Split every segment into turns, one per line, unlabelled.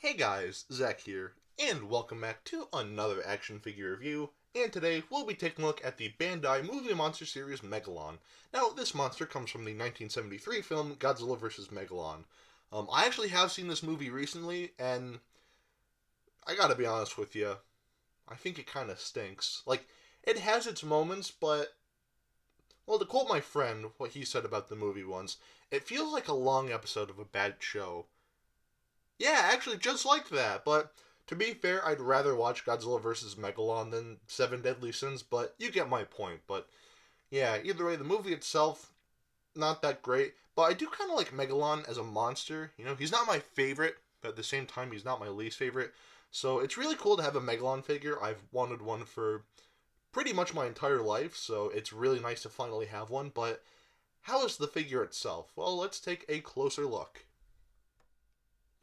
Hey guys, Zack here, and welcome back to another action figure review, and today we'll be taking a look at the Bandai movie monster series Megalon. Now, this monster comes from the 1973 film Godzilla vs. Megalon. I actually have seen this movie recently, and I gotta be honest with you, I think it kinda stinks. Like, it has its moments, but, well, to quote my friend, what he said about the movie once, it feels like a long episode of a bad show. Yeah, actually, just like that. But to be fair, I'd rather watch Godzilla vs. Megalon than Seven Deadly Sins, but you get my point. But yeah, either way, the movie itself, not that great. But I do kind of like Megalon as a monster. You know, he's not my favorite, but at the same time, he's not my least favorite. So it's really cool to have a Megalon figure. I've wanted one for pretty much my entire life, so it's really nice to finally have one. But how is the figure itself? Well, let's take a closer look.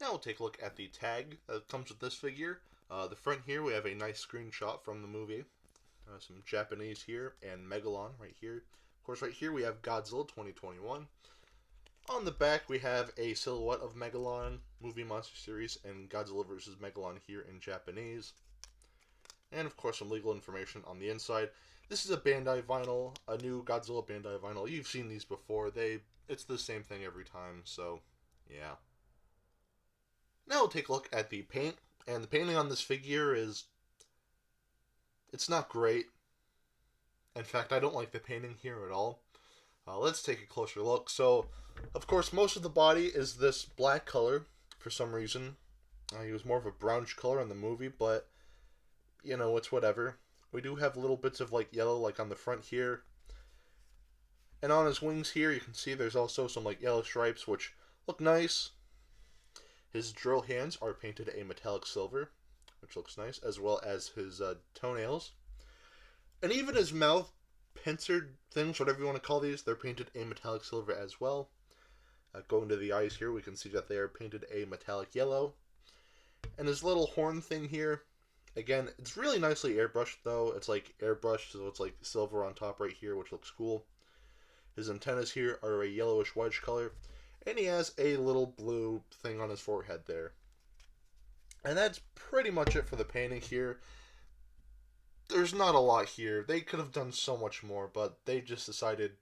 Now we'll take a look at the tag that comes with this figure. The front here, we have a nice screenshot from the movie. Some Japanese here, and Megalon right here. Of course, right here we have Godzilla 2021. On the back, we have a silhouette of Megalon, movie monster series, and Godzilla vs. Megalon here in Japanese. And of course, some legal information on the inside. This is a Bandai vinyl, a new Godzilla Bandai vinyl. You've seen these before. It's the same thing every time, so yeah. Now we'll take a look at the paint, and the painting on this figure it's not great. In fact, I don't like the painting here at all. Let's take a closer look. So, of course, most of the body is this black color for some reason. He was more of a brownish color in the movie, but, you know, it's whatever. We do have little bits of, like, yellow, like, on the front here. And on his wings here, you can see there's also some, like, yellow stripes, which look nice. His drill hands are painted a metallic silver, which looks nice, as well as his toenails. And even his mouth, pincered things, whatever you want to call these, they're painted a metallic silver as well. Going to the eyes here, we can see that they are painted a metallic yellow. And his little horn thing here, again, it's really nicely airbrushed though. It's like airbrushed, so it's like silver on top right here, which looks cool. His antennas here are a yellowish whitish color. And he has a little blue thing on his forehead there. And that's pretty much it for the painting here. There's not a lot here. They could have done so much more, but they just decided,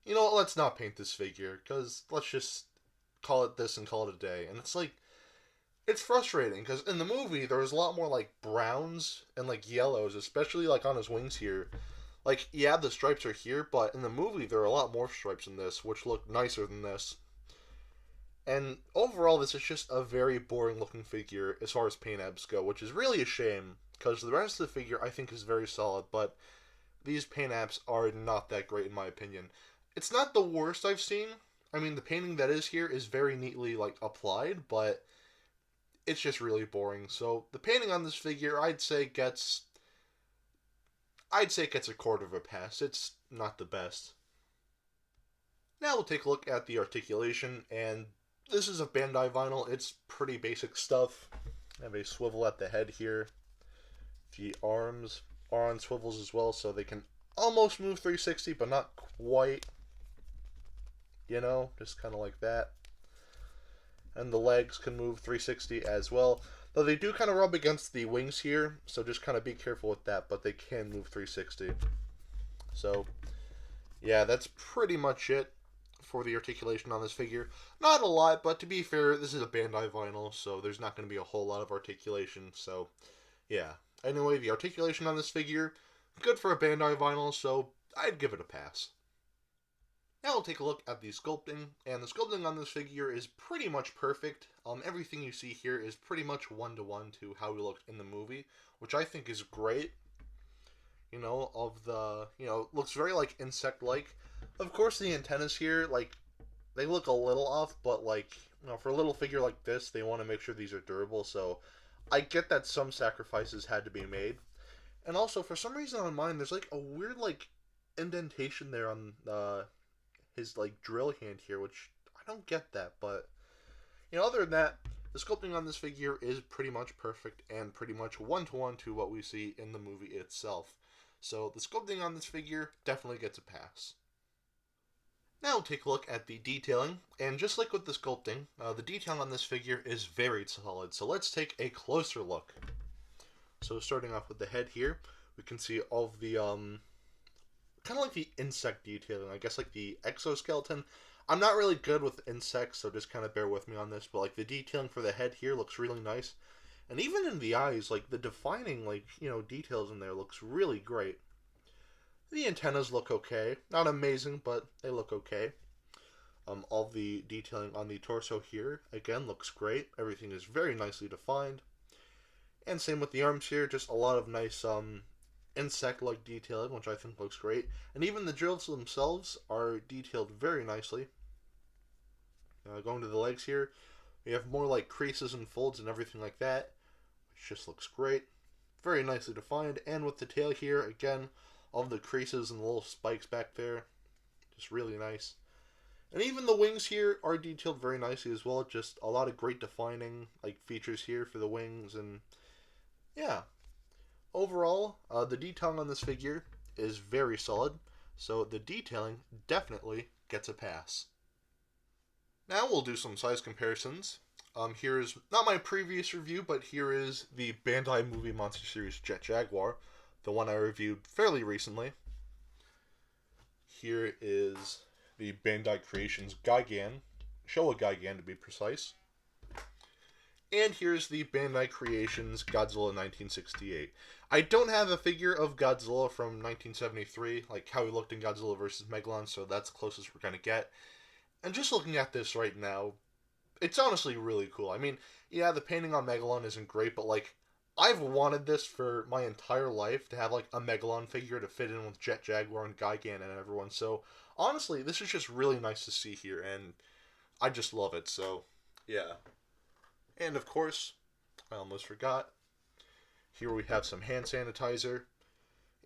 you know what, let's not paint this figure, because let's just call it this and call it a day. And it's like, it's frustrating, because in the movie, there was a lot more, like, browns and, like, yellows, especially, like, on his wings here. Like, yeah, the stripes are here, but in the movie, there are a lot more stripes in this, which look nicer than this. And overall, this is just a very boring looking figure as far as paint apps go, which is really a shame, because the rest of the figure I think is very solid, but these paint apps are not that great in my opinion. It's not the worst I've seen. I mean, the painting that is here is very neatly, like, applied, but it's just really boring. So, the painting on this figure, I'd say it gets a quarter of a pass. It's not the best. Now we'll take a look at the articulation, and this is a Bandai vinyl. It's pretty basic stuff. I have a swivel at the head here. The arms are on swivels as well, so they can almost move 360, but not quite. You know, just kind of like that. And the legs can move 360 as well. Though they do kind of rub against the wings here, so just kind of be careful with that, but they can move 360. So, yeah, that's pretty much it for the articulation on this figure. Not a lot, but to be fair, this is a Bandai vinyl, so there's not going to be a whole lot of articulation, so yeah. Anyway, the articulation on this figure, good for a Bandai vinyl, so I'd give it a pass. Now we'll take a look at the sculpting, and the sculpting on this figure is pretty much perfect. Everything you see here is pretty much one-to-one to how he looked in the movie, which I think is great. You know, looks very, like, insect-like. Of course, the antennas here, like, they look a little off, but, like, you know, for a little figure like this, they want to make sure these are durable, so I get that some sacrifices had to be made. And also, for some reason on mine, there's, like, a weird, like, indentation there on his, like, drill hand here, which I don't get that, but, you know, other than that, the sculpting on this figure is pretty much perfect and pretty much one-to-one to what we see in the movie itself. So, the sculpting on this figure definitely gets a pass. Now we'll take a look at the detailing, and just like with the sculpting, the detailing on this figure is very solid. So let's take a closer look. So starting off with the head here, we can see all of the kind of like the insect detailing, I guess like the exoskeleton. I'm not really good with insects, so just kind of bear with me on this, but like the detailing for the head here looks really nice. And even in the eyes, like the defining, like, details in there looks really great. The antennas look okay. Not amazing, but they look okay. All the detailing on the torso here, again, looks great. Everything is very nicely defined. And same with the arms here, just a lot of nice insect-like detailing, which I think looks great. And even the drills themselves are detailed very nicely. Going to the legs here, we have more like creases and folds and everything like that, which just looks great. Very nicely defined. And with the tail here, again, all the creases and the little spikes back there, just really nice. And even the wings here are detailed very nicely as well. Just a lot of great defining like features here for the wings. And yeah, overall, the detailing on this figure is very solid. So the detailing definitely gets a pass. Now we'll do some size comparisons. Here is not my previous review, but here is the Bandai Movie Monster Series Jet Jaguar, the one I reviewed fairly recently. Here is the Bandai Creations Gigan, Showa Gigan to be precise. And here's the Bandai Creations Godzilla 1968. I don't have a figure of Godzilla from 1973, like how he looked in Godzilla vs. Megalon, so that's the closest we're going to get. And just looking at this right now, it's honestly really cool. I mean, yeah, the painting on Megalon isn't great, but like, I've wanted this for my entire life, to have like a Megalon figure to fit in with Jet Jaguar and Gigan and everyone. So honestly, this is just really nice to see here, and I just love it. So yeah. And of course, I almost forgot, here we have some hand sanitizer.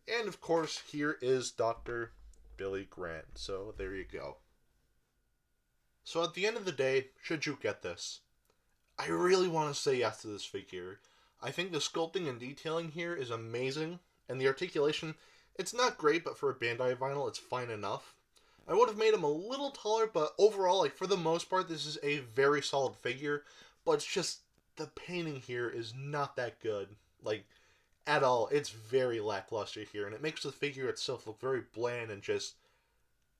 And of course, here is Dr. Billy Grant. So there you go. So at the end of the day, should you get this? I really want to say yes to this figure. I think the sculpting and detailing here is amazing, and the articulation, it's not great, but for a Bandai vinyl, it's fine enough. I would have made him a little taller, but overall, like, for the most part, this is a very solid figure, but it's just, the painting here is not that good. Like, at all. It's very lackluster here, and it makes the figure itself look very bland and just,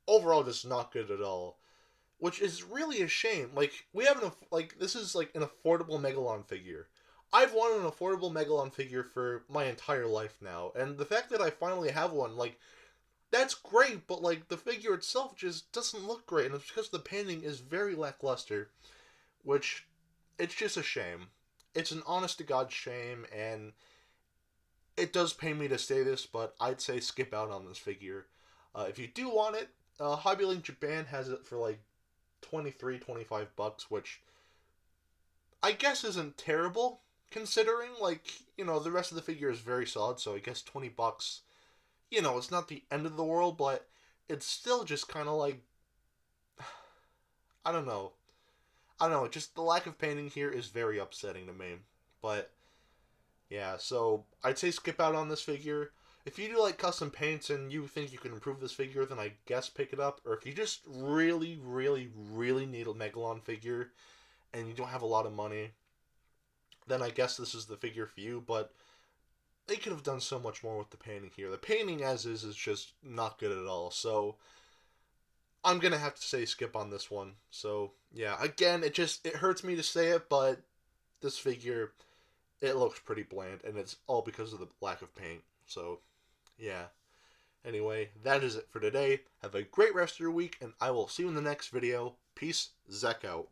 overall, just not good at all. Which is really a shame. Like, we have this is like an affordable Megalon figure. I've wanted an affordable Megalon figure for my entire life now, and the fact that I finally have one, like, that's great, but like, the figure itself just doesn't look great, and it's because the painting is very lackluster, which, it's just a shame. It's an honest to God shame, and it does pain me to say this, but I'd say skip out on this figure. If you do want it, Hobby Link Japan has it for like 23, 25 bucks, which I guess isn't terrible, considering, like, the rest of the figure is very solid, so I guess 20 bucks, it's not the end of the world, but it's still just kind of like, I don't know. Just the lack of painting here is very upsetting to me. But, yeah, so I'd say skip out on this figure. If you do like custom paints and you think you can improve this figure, then I guess pick it up. Or if you just really, really, really need a Megalon figure and you don't have a lot of money, then I guess this is the figure for you. But they could have done so much more with the painting here. The painting as is just not good at all. So I'm going to have to say skip on this one. So yeah, again, it hurts me to say it, but this figure, it looks pretty bland, and it's all because of the lack of paint. So yeah. Anyway, that is it for today. Have a great rest of your week, and I will see you in the next video. Peace, Zack out.